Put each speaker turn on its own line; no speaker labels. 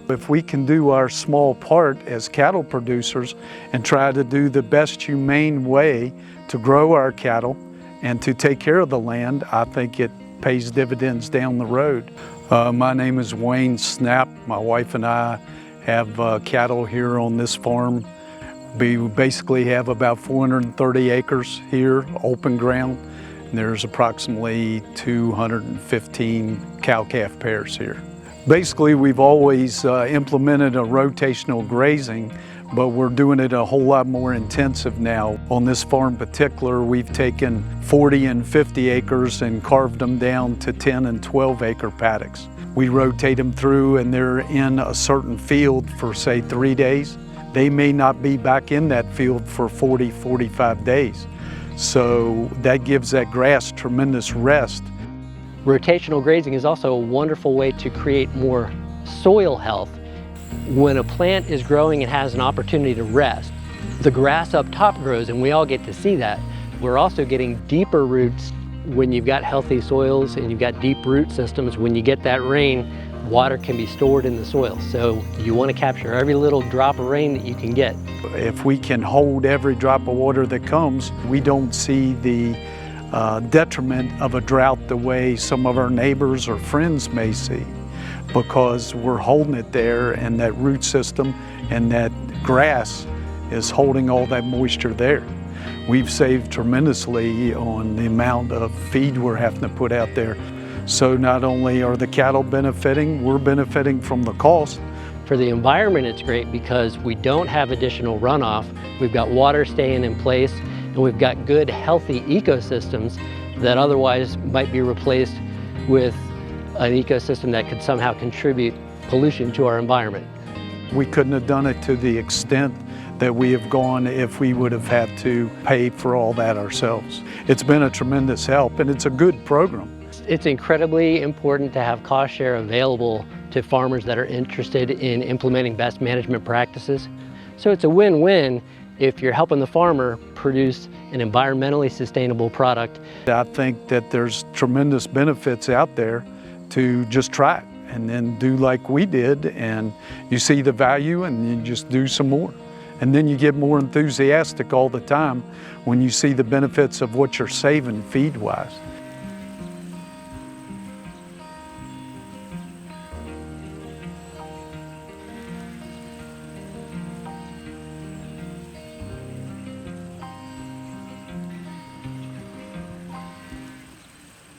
If we can do our small part as cattle producers and try to do the best humane way to grow our cattle and to take care of the land, I think it pays dividends down the road. My name is Wayne Snap. My wife and I have cattle here on this farm. We basically have about 430 acres here, open ground. And there's approximately 215 cow-calf pairs here. Basically, we've always implemented a rotational grazing, but we're doing it a whole lot more intensive now. On this farm in particular, we've taken 40 and 50 acres and carved them down to 10 and 12 acre paddocks. We rotate them through and they're in a certain field for say 3 days. They may not be back in that field for 40, 45 days. So that gives that grass tremendous rest.
Rotational grazing is also a wonderful way to create more soil health. When a plant is growing and has an opportunity to rest, the grass up top grows and we all get to see that. We're also getting deeper roots when you've got healthy soils and you've got deep root systems. When you get that rain, water can be stored in the soil. So you want to capture every little drop of rain that you can get.
If we can hold every drop of water that comes, we don't see the detriment of a drought the way some of our neighbors or friends may see, because we're holding it there and that root system and that grass is holding all that moisture there. We've saved tremendously on the amount of feed we're having to put out there. So not only are the cattle benefiting, we're benefiting from the cost.
For the environment, it's great because we don't have additional runoff. We've got water staying in place, and we've got good, healthy ecosystems that otherwise might be replaced with an ecosystem that could somehow contribute pollution to our environment.
We couldn't have done it to the extent that we have gone if we would have had to pay for all that ourselves. It's been a tremendous help, and it's a good program.
It's incredibly important to have cost share available to farmers that are interested in implementing best management practices. So it's a win-win if you're helping the farmer produce an environmentally sustainable product.
I think that there's tremendous benefits out there to just try it and then do like we did, and you see the value and you just do some more. And then you get more enthusiastic all the time when you see the benefits of what you're saving feed-wise.